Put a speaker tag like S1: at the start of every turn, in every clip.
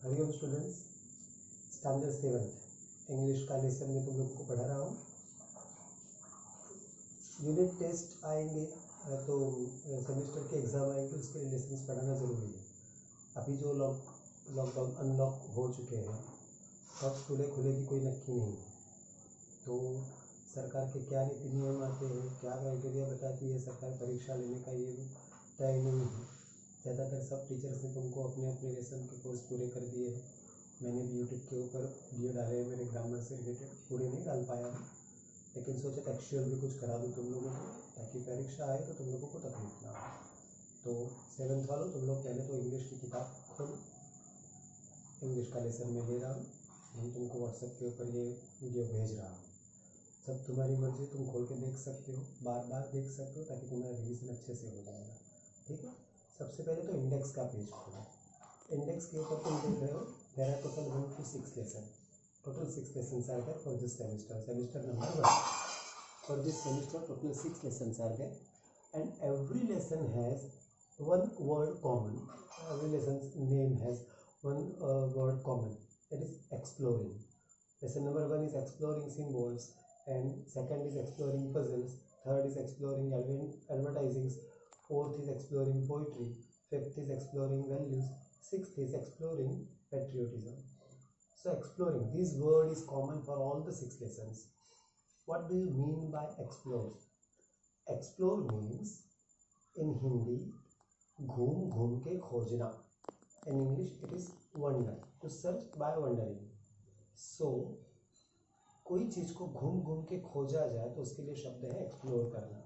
S1: Hariom students, standard 7 English का lesson में तुम लोगों को पढ़ा रहा हूँ। यूनिट टेस्ट आएंगे तो सेमेस्टर के एग्ज़ाम आएंगे, उसके लिए लेसन्स पढ़ाना ज़रूरी है। अभी जो लॉकडाउन अनलॉक हो चुके हैं, कब स्कूलें खुलेगी कोई नक्की नहीं है। तो सरकार के क्या नीति नियम आते हैं, क्या क्राइटेरिया बताती है सरकार परीक्षा लेने का, ये तय नहीं है। ज़्यादातर सब टीचर्स ने तुमको अपने अपने लेसन के कोर्स पूरे कर दिए हैं। मैंने भी यूट्यूब के ऊपर वीडियो डाले हैं मेरे ग्रामर से रिलेटेड, पूरे नहीं डाल पाया, लेकिन सोचा एक्चुअल भी कुछ करा दूँ तुम लोगों को, ताकि परीक्षा आए तो तुम लोगों को तकलीफ ना हो। तो 7th वालों, तुम लोग पहले तो इंग्लिश की किताब खोलो, इंग्लिश का लेसन में ले रहा हूँ, हम तुमको व्हाट्सएप के ऊपर ये वीडियो भेज रहा हूँ। सब तुम्हारी मर्जी, तुम खोल के देख सकते हो, बार बार देख सकते हो, ताकि तुम्हारा रिवीजन अच्छे से हो जाएगा। ठीक है, सबसे पहले तो इंडेक्स का पेज खोलो। इंडेक्स के ऊपर तुम देख रहे हो there are total 1 to 6 lesson. Total 6 lessons are there for this semester. Semester number 1. For this semester, total 6 lessons are there, and every lesson has one word common. Every lesson's name has one word common. That is exploring. Lesson number 1 is exploring symbols, and second is exploring puzzles. Third is exploring advertisings. Fourth is exploring poetry. Fifth is exploring values. Sixth is exploring patriotism. So exploring, this word is common for all the 6 lessons. What do you mean by explore? Explore means in Hindi घूम घूम के खोजना. In English it is wonder, to search by wondering. So कोई चीज को घूम घूम के खोजा जाए तो उसके लिए शब्द है एक्सप्लोर करना.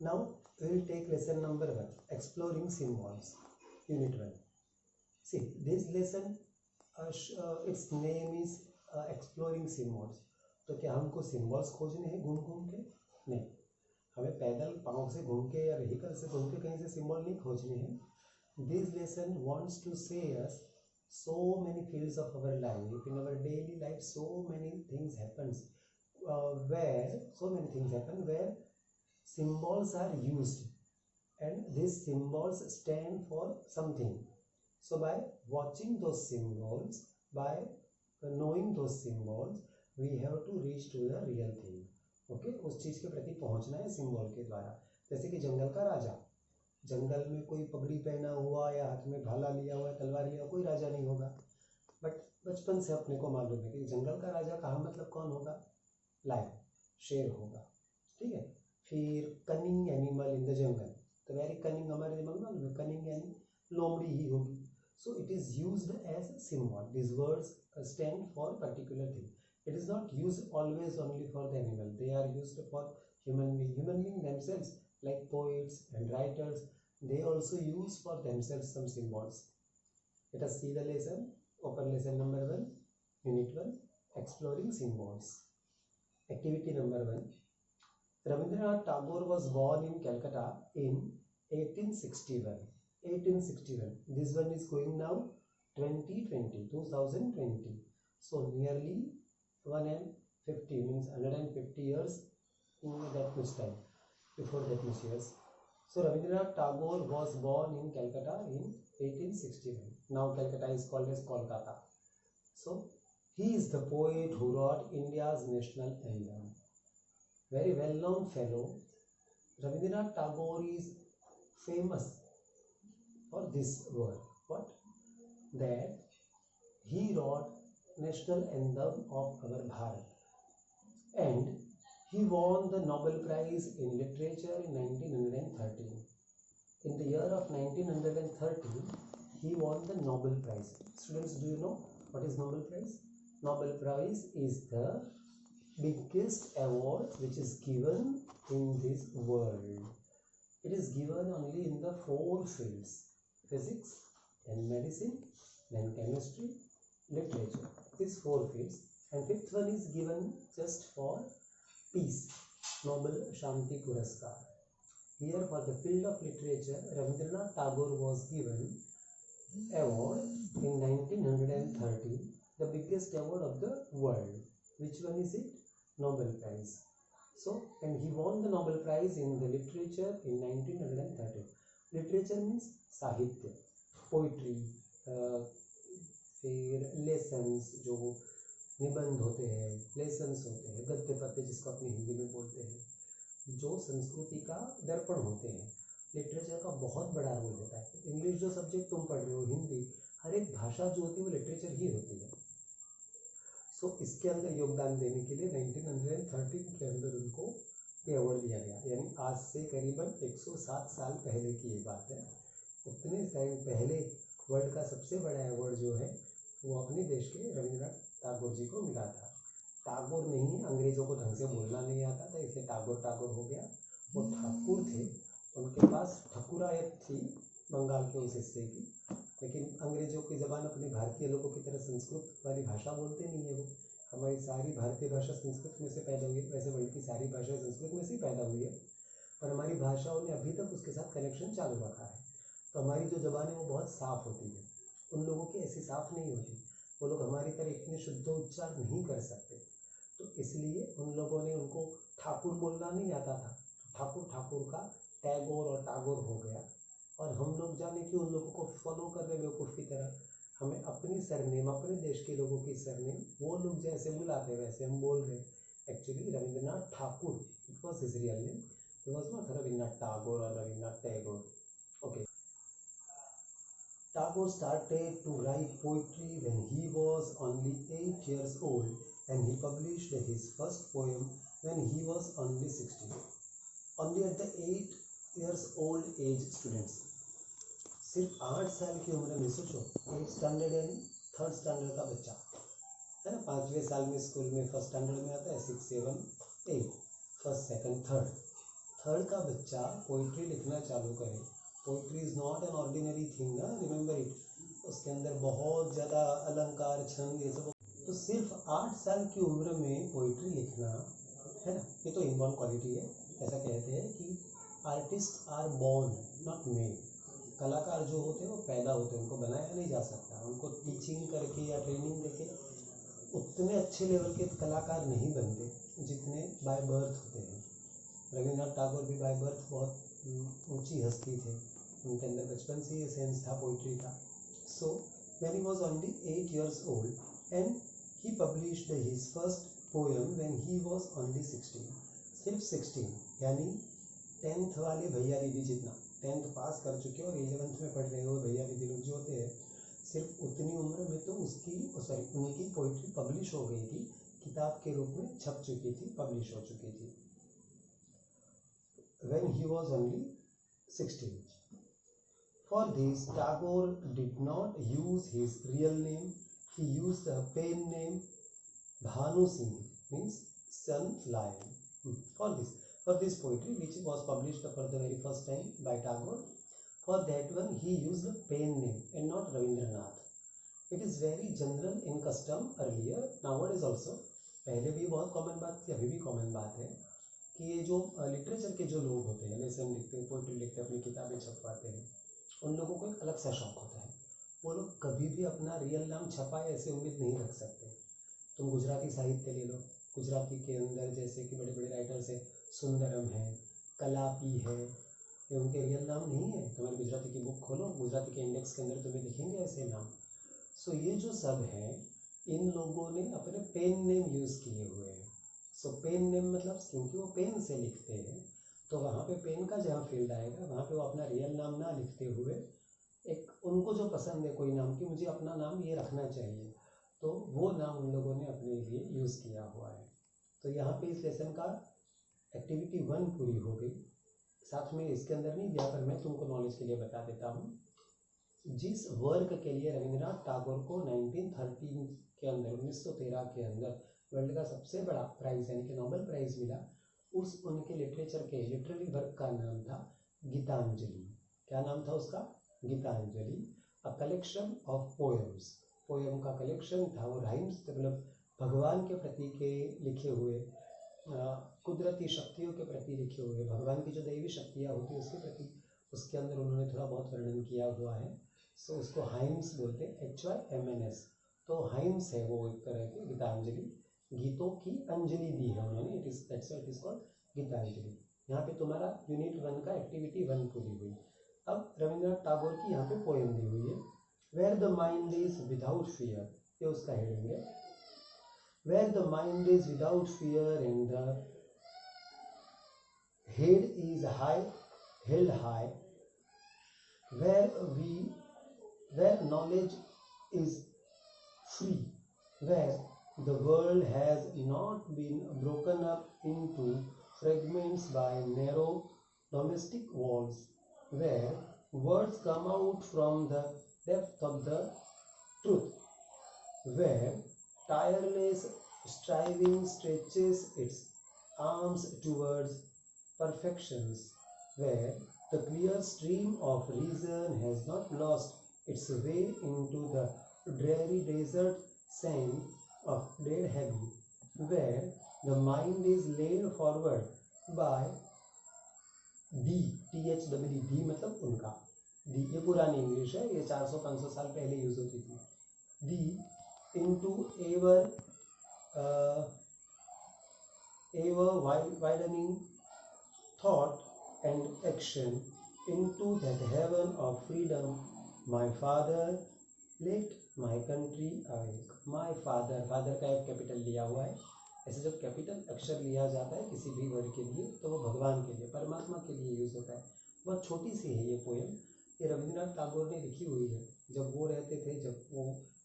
S1: Now we will take lesson number 1, exploring symbols, unit 1. See, this lesson its name is exploring symbols. तो क्या हमको सिम्बॉल्स खोजने हैं घूम घूम के? नहीं, हमें पैदल पाँव से घूम के या व्हीकल से घूम के कहीं से सिम्बॉल नहीं खोजने हैं. This lesson wants to say us so many fields of our life. In our daily life, so many things happens where symbols are used, and these symbols stand for something. So by watching those symbols, by knowing those symbols, we have to reach to the real thing. Okay, उस चीज के प्रति पहुंचना है symbol के द्वारा. जैसे कि जंगल का राजा, जंगल में कोई पगड़ी पहना हुआ या हाथ में भाला लिया हुआ, तलवार लिया, कोई राजा नहीं होगा. बट बचपन से अपने को मालूम है कि जंगल का राजा कहा मतलब कौन होगा? लायन, शेर होगा. ठीक है. फिर cunning animal in the jungle, तो वेरी कनिंग हमारे दिमाग में मालूम है, कनिंग यानी लोमड़ी ही होगी. So it is used as a symbol. These words stand for particular thing. It is not used always only for the animal. They are used for human being. Human being themselves, like poets and writers, they also use for themselves some symbols. Let us see the lesson. Open lesson number 1, unit 1, exploring symbols. Activity number 1. Rabindranath Tagore was born in Calcutta in 1861. 1861. This one is going now 2020. So nearly 150 means 150 years in that much time, before that much years. So Rabindranath Tagore was born in Calcutta in 1861. Now Calcutta is called as Kolkata. So he is the poet who wrote India's national anthem. Very well-known fellow. Rabindranath Tagore is famous for this word. What? That he wrote national anthem of our Bharat, and he won the Nobel Prize in Literature in 1913. In the year of 1913, he won the Nobel Prize. Students, do you know what is Nobel Prize? Nobel Prize is the biggest award which is given in this world. It is given only in the 4 fields: physics, then medicine, then chemistry, literature. These 4 fields, and 5th one is given just for peace, Nobel Shanti Puraskar. Here for the field of literature, Rabindranath Tagore was given award in 1913, the biggest award of the world. Which one is it? Nobel Prize. So, and he won the Nobel Prize in the literature in 1913. Literature means Sahitya, poetry, lessons, जो निबंध होते हैं, lessons होते हैं, गद्य पद्य जिसको अपनी हिंदी में बोलते हैं, जो संस्कृति का दर्पण होते हैं, लिटरेचर का बहुत बड़ा रोल होता है। इंग्लिश जो सब्जेक्ट तुम पढ़ रहे हो, हिंदी, हर एक भाषा जो होती है वो लिटरेचर ही होती है। सो इसके अंदर योगदान देने के लिए 1913 के अंदर उनको ये अवार्ड दिया गया, यानी आज से करीबन 107 साल पहले की ये बात है। उतने टाइम पहले वर्ल्ड का सबसे बड़ा अवार्ड जो है वो अपने देश के रविंद्रनाथ टैगोर जी को मिला था। टैगोर नहीं, अंग्रेजों को ढंग से बोलना नहीं आता था, इसलिए टैगोर हो गया। वो ठाकुर थे, उनके पास ठकुरायत थी बंगाल के उस हिस्से की, लेकिन अंग्रेजों की ज़बान अपने भारतीय लोगों की तरह संस्कृत वाली भाषा बोलते नहीं है। वो हमारी सारी भारतीय भाषा संस्कृत में से पैदा हुई है, वैसे वर्ल्ड की सारी भाषा संस्कृत में से ही पैदा हुई है, पर हमारी भाषाओं ने अभी तक उसके साथ कनेक्शन चालू रखा है। तो हमारी जो ज़बान है वो बहुत साफ़ होती है, उन लोगों की ऐसी साफ़ नहीं होती। वो लोग हमारी तरह इतने शुद्ध उच्चार नहीं कर सकते, तो इसलिए उन लोगों ने, उनको ठाकुर बोलना नहीं आता था, ठाकुर का टैगोर और टागोर हो गया। और हम लोग जाने कि उन लोगों को फॉलो कर रहे बेवकूफ़ की तरह, हमें अपनी सरनेम, अपने देश के लोगों की सरनेम वो लोग जैसे बुलाते वैसे हम बोल रहे। Actually Rabindranath Thakur, it was his real name, it was not Rabindranath Tagore और Rabindranath Tagore. Okay, Tagore started to write poetry when he was only 8 years old, and he published his first poem when he was only 16. Only at the 8 years old age, students, सिर्फ 8 साल की उम्र में, सोचो 8 standard यानी 3rd standard का बच्चा है ना, 5वें साल में स्कूल में 1st स्टैंडर्ड में आता है, 6, 7, 8, 1st, 2nd, 3rd का बच्चा पोइट्री लिखना चालू करे। Poetry is not an ordinary thing ना, रिमेंबर इट, उसके अंदर बहुत ज़्यादा अलंकार, छंद, ये सब। तो सिर्फ 8 साल की उम्र में पोइट्री लिखना है ना, ये तो इनबॉर्न क्वालिटी है। ऐसा कहते हैं कि artist are born not made, कलाकार जो होते हैं वो पैदा होते हैं, उनको बनाया नहीं जा सकता। उनको टीचिंग करके या ट्रेनिंग देके उतने अच्छे लेवल के कलाकार नहीं बनते जितने बाय बर्थ होते हैं। रविंद्रनाथ टैगोर भी बाय बर्थ बहुत ऊंची हस्ती थे, उनके अंदर बचपन से ये सेंस था पोइट्री का। So when he was only 8 years old and he published his first poem when he was only 16, सिर्फ 16, यानी 10th वाले भैया दीदी जितना, 10th पास कर चुके और 11th में पढ़ रहे हो भैया दीदी लोग जो होते हैं, सिर्फ उतनी उम्र में तो उनकी पोइट्री पब्लिश हो गई थी, किताब के रूप में छप चुकी थी, पब्लिश हो चुकी थी। When he was only 16. For this, Tagore did not use his real name. He used the pen name Bhanu Singh, means Sun Lion. For this poetry, which was published for the very first time by Tagore, for that one he used the pen name and not Ravindranath. It is very general in custom earlier, nowadays also. पहले भी बहुत common बात थी, अभी भी common बात है कि ये जो लिटरेचर के जो लोग होते हैं, लेसन लिखते हैं, पोइट्री लिखते हैं, अपनी किताबें छपवाते हैं, उन लोगों को एक अलग सा शौक होता है। वो लोग कभी भी अपना रियल नाम छपाए ऐसे उम्मीद नहीं रख सकते। तुम गुजराती साहित्य ले लो, गुजराती के अंदर जैसे कि बड़े बड़े राइटर्स हैं, सुंदरम है, कलापी है, ये उनके रियल नाम नहीं है। तुम्हारी गुजराती की बुक खोलो, गुजराती के इंडेक्स के अंदर तुम्हें लिखेंगे ऐसे नाम। सो ये जो सब हैं, इन लोगों ने अपने पेन नेम यूज़ किए हुए हैं। सो पेन नेम मतलब क्योंकि वो पेन से लिखते हैं, तो वहाँ पे पेन का जहाँ फील्ड आएगा वहाँ पे वो अपना रियल नाम ना लिखते हुए, एक उनको जो पसंद है कोई नाम कि मुझे अपना नाम ये रखना चाहिए, तो वो नाम उन लोगों ने अपने लिए यूज़ किया हुआ है। तो यहाँ पे इस लेसन का एक्टिविटी 1 पूरी हो गई। साथ में इसके अंदर नहीं दिया, पर मैं तुमको नॉलेज के लिए बता देता हूँ। जिस वर्क के लिए रविंद्रनाथ टैगोर को 1913 के अंदर, 1913 के अंदर वर्ल्ड का सबसे बड़ा प्राइज़ यानी कि नोबेल प्राइज़ मिला, उस उनके लिटरेचर के लिटरेरी वर्क का नाम था गीतांजलि। क्या नाम था उसका? Gitanjali, a collection of poems. Poem का कलेक्शन था, वो राइम्स, मतलब भगवान के प्रति के लिखे हुए, कुदरती शक्तियों के प्रति लिखे हुए, भगवान की जो दैवी शक्तियाँ होती है उसके प्रति, उसके अंदर उन्होंने थोड़ा बहुत वर्णन किया हुआ है। सो उसको हाइम्स बोलते हैं, HYMNS। तो हाइम्स है वो एक तरह की गीतांजलि, गीतों की अंजलि दी है उन्होंने, इट इज कॉल्ड गीतांजलि। यहाँ पे तुम्हारा यूनिट 1 का एक्टिविटी 1 पूरी हुई। अब रविंद्रनाथ टैगोर की यहाँ पे पोएम दी हुई है, where the mind is without fear ये उसका हेडिंग है। Where the mind is without fear and the head is held high, where knowledge is free, where the world has not been broken up into fragments by narrow domestic walls, where words come out from the depth of the truth, where tireless striving stretches its arms towards perfections, where the clear stream of reason has not lost its way into the dreary desert sand of dead habit, where the mind is laid forward by D मतलब उनका, दी ये पुरानी English है, ये 400-500 साल पहले use होती थी, दी into ever widening thought and action into that heaven of freedom. My father, let my country awake. My father, father का एक कैपिटल लिया हुआ है। ऐसे जब कैपिटल अक्षर लिया जाता है किसी भी वर्ड के लिए तो वो भगवान के लिए, परमात्मा के लिए यूज होता है। बहुत छोटी सी है ये पोएम, ये रविंद्रनाथ टैगोर ने लिखी हुई है। जब वो रहते थे, जब वो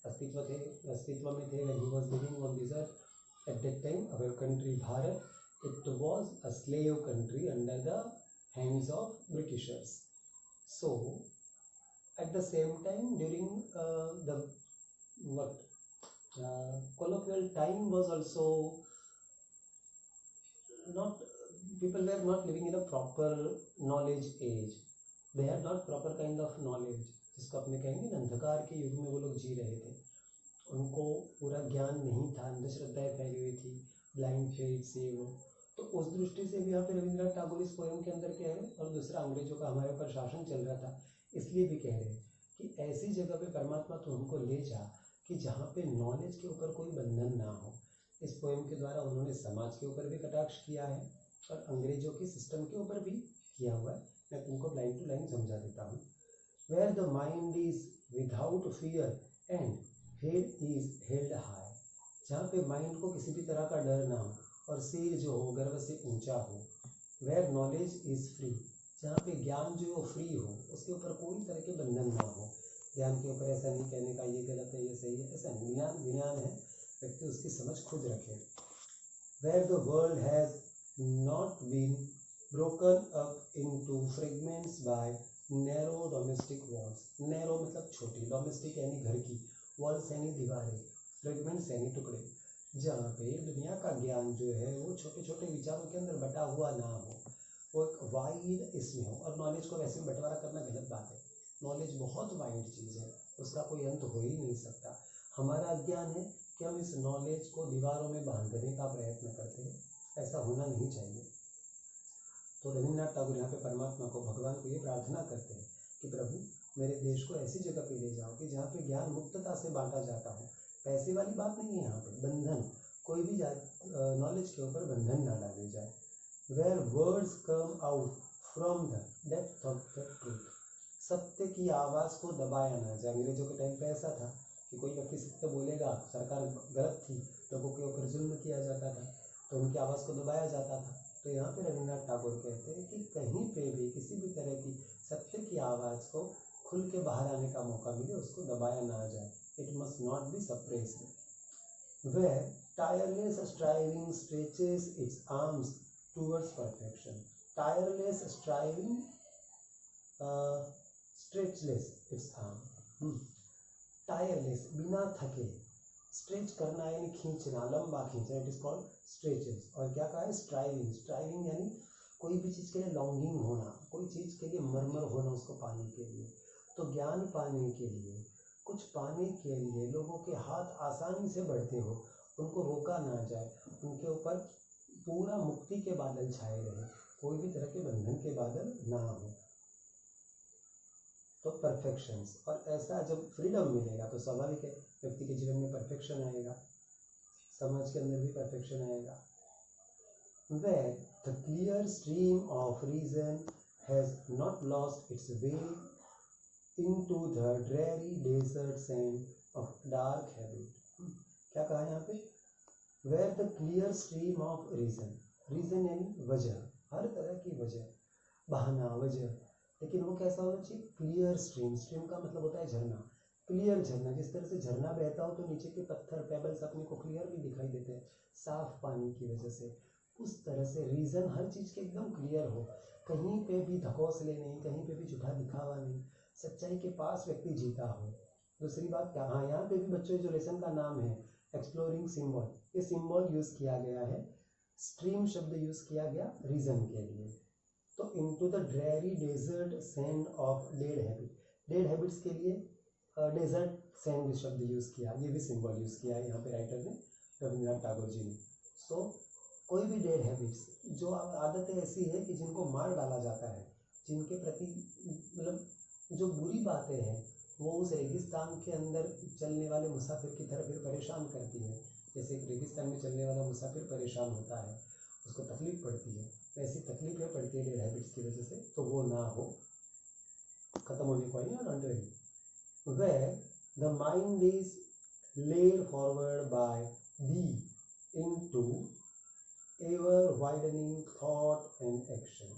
S1: अस्तित्व में थे, when he was living on this earth, at that time our country Bharat, it was a slave country under the hands of Britishers. So at the same time during the colloquial time was also not, people were not living in a proper knowledge age, they had not proper kind of knowledge, जिसको अपने कहेंगे अंधकार के युग में वो लोग जी रहे थे, उनको पूरा ज्ञान नहीं था, अंधश्रद्धाएं फैली हुई थी, ब्लाइंड फेथ से वो, तो उस दृष्टि से भी यहाँ पे रविंद्रनाथ टैगोर इस पोएम के अंदर कह रहे हैं। और दूसरा अंग्रेजों का हमारे ऊपर शासन चल रहा था, इसलिए भी कह रहे हैं कि ऐसी जगह पे परमात्मा तो हमको ले जा कि जहाँ पे नॉलेज के ऊपर कोई बंधन ना हो। इस पोएम के द्वारा उन्होंने समाज के ऊपर भी कटाक्ष किया है और अंग्रेजों के सिस्टम के ऊपर भी किया हुआ है। मैं तुमको लाइन टू लाइन समझा देता हूँ। Where the mind is without fear and head is held high, जहाँ पे माइंड को किसी भी तरह का डर ना हो और सिर जो हो गर्व से ऊंचा हो। वेयर नॉलेज इज फ्री, जहाँ पे ज्ञान जो है फ्री हो, उसके ऊपर कोई तरह के बंधन ना हो। ज्ञान के ऊपर ऐसा नहीं कहने का ये गलत है ये सही है, ऐसा नहीं, ज्ञान है, व्यक्ति उसकी समझ खुद रखे। Where the world has not been broken up into fragments by narrow domestic walls, narrow मतलब छोटी, डोमेस्टिक यानी घर की, वॉल्स यानी दीवारें, फ्रेगमेंट्स यानी टुकड़े, जहाँ पे दुनिया का ज्ञान जो है वो छोटे छोटे विचारों के अंदर बटा हुआ ना हो, वो एक वाइड इसमें हो। और नॉलेज को वैसे बंटवारा करना गलत बात है, नॉलेज बहुत वाइड चीज़ है, उसका कोई अंत हो ही नहीं सकता। हमारा अज्ञान है कि हम इस नॉलेज को दीवारों में बांधने का प्रयत्न करते हैं, ऐसा होना नहीं चाहिए। तो रविंद्रनाथ टैगोर यहाँ पे परमात्मा को, भगवान को ये प्रार्थना करते हैं कि प्रभु मेरे देश को ऐसी जगह पे ले जाओ कि जहाँ पे ज्ञान मुक्तता से बांटा जाता हो। पैसे वाली बात नहीं है यहाँ पे, बंधन, कोई भी नॉलेज के ऊपर बंधन ना डाले जाए। Where words come out from the depth of the truth, सत्य की आवाज़ को दबाया ना जाए। अंग्रेजों के टाइम पे ऐसा था कि कोई व्यक्ति सत्य बोलेगा, सरकार गलत थी, लोगों के ऊपर जुल्म किया जाता था, तो उनकी आवाज़ को दबाया जाता था। तो यहाँ पे रविंद्रनाथ टैगोर कहते हैं कि कहीं पे भी किसी भी तरह की सत्य की आवाज़ को खुल के बाहर आने का मौका मिले, उसको दबाया ना जाए। It must not be suppressed. Where tireless striving stretches its arms towards perfection, tireless striving stretches its arm, tireless बिना थके, स्ट्रेच करना यानी खींचना, लंबा खींचना, इट इज कॉल्ड स्ट्रेचेस। और क्या कहा है, स्ट्राइविंग, स्ट्राइविंग यानी कोई भी चीज़ के लिए लॉन्गिंग होना, कोई चीज़ के लिए मरमर होना उसको पाने के लिए। तो ज्ञान पाने के लिए, कुछ पाने के लिए लोगों के हाथ आसानी से बढ़ते हो, उनको रोका ना जाए, उनके ऊपर पूरा मुक्ति के बादल छाए रहे, कोई भी तरह के बंधन के बादल ना हो। तो परफेक्शंस, और ऐसा जब फ्रीडम मिलेगा तो स्वाभाविक है व्यक्ति के जीवन में परफेक्शन आएगा, समाज के अंदर भी परफेक्शन आएगा। Where the clear stream of reason has not lost its way into the dreary desert sand of dark habit, कहा यहाँ पे, where the clear stream of reason, reason यानी वजह, हर तरह की वजह, बहाना, वजह, लेकिन वो कैसा होना चाहिए, क्लियर स्ट्रीम, स्ट्रीम का मतलब होता है झरना, क्लियर झरना, जिस तरह से झरना बहता हो तो नीचे के पत्थर पेबल्स अपने को क्लियरली दिखाई देते हैं साफ पानी की वजह से, उस तरह से रीज़न हर चीज़ के एकदम क्लियर हो, कहीं पे भी धकोसले नहीं, कहीं पे भी झूठा दिखावा नहीं, सच्चाई के पास व्यक्ति जीता हो। दूसरी बात क्या, हाँ यहाँ पे भी बच्चों जो लेसन का नाम है एक्सप्लोरिंग सिंबल, ये सिंबल यूज़ किया गया है, स्ट्रीम शब्द यूज़ किया गया रीज़न के लिए। तो into the dreary desert sand of dead habit, dead habits के लिए डेजर्ट सैंड शब्द यूज़ किया, ये भी सिंबल यूज़ किया है यहाँ पे राइटर ने, रविंद्रनाथ टैगोर जी ने। सो कोई भी डेड हैबिट्स, जो आदतें ऐसी है कि जिनको मार डाला जाता है, जिनके प्रति मतलब जो बुरी बातें हैं वो उस रेगिस्तान के अंदर चलने वाले मुसाफिर की तरह फिर परेशान करती है, जैसे एक रेगिस्तान में चलने वाला मुसाफिर परेशान होता है, उसको तकलीफ पड़ती है, वैसी तकलीफें पड़ती है डेड हैबिट्स की वजह से, तो वो ना हो, खत्म होने को आई, don't worry. Where the mind is laid forward by the into ever widening thought and action,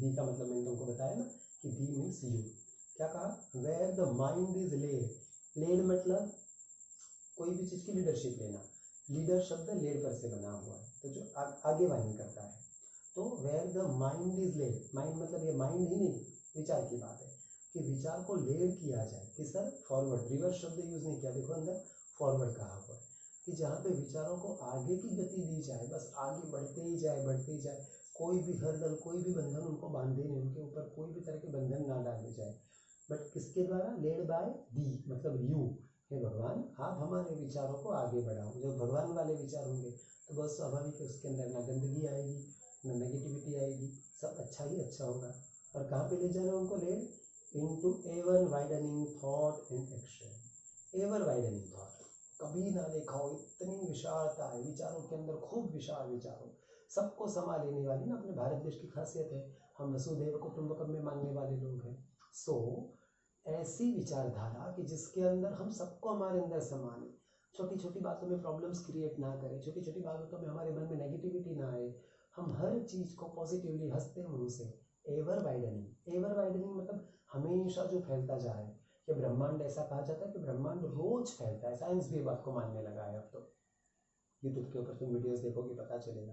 S1: the का मतलब मैंने तुमको बताया ना कि the means you, क्या कहा, where the mind is laid मतलब कोई भी चीज़ की लीडरशिप लेना, लीडर शब्द लेड पर से बना हुआ है, तो जो आगेवानी करता है, तो where the mind is laid, mind मतलब ये माइंड ही नहीं, विचार की बात है कि विचार को लेड किया जाए, कि सर फॉरवर्ड, रिवर्स शब्द यूज़ नहीं किया, देखो अंदर फॉरवर्ड कहा हुआ है, कि जहाँ पे विचारों को आगे की गति दी जाए, बस आगे बढ़ते ही जाए, बढ़ते ही जाए, कोई भी हर्डल, कोई भी बंधन उनको बांधे नहीं, उनके ऊपर कोई भी तरह के बंधन ना डाले जाए, बट किसके द्वारा, लेड बाय दी, मतलब यू, हे भगवान आप हमारे विचारों को आगे बढ़ाओ। जब भगवान वाले विचार होंगे तो बहुत स्वाभाविक है उसके अंदर ना गंदगी आएगी, ना नेगेटिविटी आएगी, सब अच्छा ही अच्छा होगा। और कहाँ पे ले जाना उनको, lead into ever widening thought and action, ever widening thought, कभी ना देखा हो इतनी विशालता है विचारों के अंदर, खूब विशाल विचारों, सबको समा लेने वाली ना, अपने भारत देश की खासियत है, हम वसुधैव कुटुंबकम में मानने वाले लोग हैं। सो ऐसी विचारधारा कि जिसके अंदर हम सबको हमारे अंदर समा लें, छोटी छोटी बातों में प्रॉब्लम्स क्रिएट ना करें, छोटी छोटी बातों में हमारे मन में नेगेटिविटी ना आए, हम हर चीज़ को पॉजिटिवली हंसते मुँह से, एवर वाइडनिंग, एवर वाइडनिंग मतलब हमेशा जो फैलता जा रहा है, कि ब्रह्मांड ऐसा कहा जाता है कि ब्रह्मांड रोज फैलता है, साइंस भी बात को मानने लगा है, अब तो यूट्यूब के ऊपर तुम वीडियोस देखोगे पता चलेगा।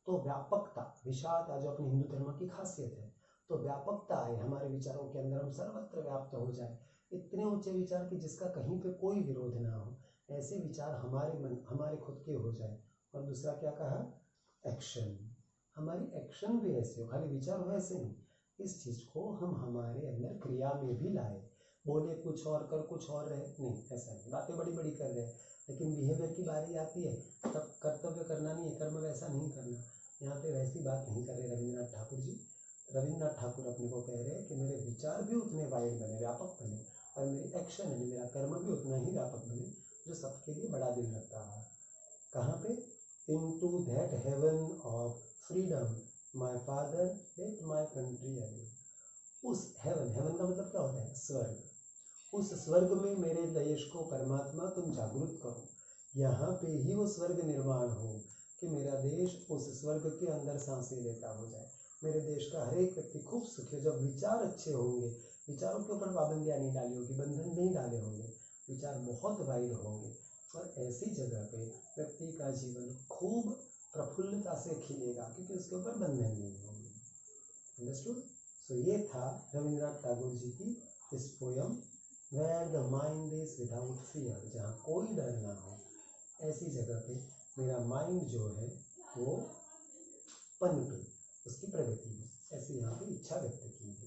S1: तो व्यापकता, विशालता जो अपने हिंदू धर्म की खासियत है, तो व्यापकता आए हमारे विचारों के अंदर, हम सर्वत्र व्याप्त हो जाए, इतने ऊंचे विचार कि जिसका कहीं पे कोई विरोध ना हो, ऐसे विचार हमारे मन, हमारे खुद के हो जाए। और दूसरा क्या कहा, एक्शन, हमारी एक्शन भी ऐसे हो, खाली विचार हो ऐसे नहीं, इस चीज़ को हम हमारे अंदर क्रिया में भी लाए, बोले कुछ और कर कुछ और रहे, नहीं ऐसा नहीं, बातें बड़ी बड़ी कर रहे हैं लेकिन बिहेवियर की बारी आती है तब कर्तव्य करना नहीं है, कर्म वैसा नहीं करना, यहाँ पे वैसी बात नहीं कर रहे रविंद्रनाथ ठाकुर जी। रविंद्रनाथ ठाकुर अपने को कह रहे हैं कि मेरे विचार भी उतने वाइड बने, व्यापक बने, और मेरी एक्शन है, मेरा कर्म भी उतना ही व्यापक बने, जो सबके लिए बड़ा दिल रखता है। कहाँ पे, into that heaven of freedom my father let my country away, उस हेवन, हेवन का मतलब क्या होता है, स्वर्ग, उस स्वर्ग में मेरे देश को परमात्मा तुम जागृत करो, यहाँ पे ही वो स्वर्ग निर्माण हो, कि मेरा देश उस स्वर्ग के अंदर सांसें लेता हो जाए, मेरे देश का हर एक व्यक्ति खूब सुखी हो। जब विचार अच्छे होंगे, विचारों के ऊपर पाबंदियाँ नहीं डाली होगी, बंधन नहीं डाले होंगे, विचार बहुत वाइड होंगे, और ऐसी जगह पे व्यक्ति का जीवन खूब प्रफुल्लता से खिलेगा, क्योंकि उसके ऊपर बंधन नहीं होंगे। अंडरस्टूड? सो ये था रविंद्रनाथ टैगोर जी की इस poem, where the mind is without fear, जहाँ कोई डर ना हो, ऐसी जगह पे मेरा माइंड जो है वो पनपे, उसकी प्रगति हो, ऐसी यहाँ पे इच्छा व्यक्त की है।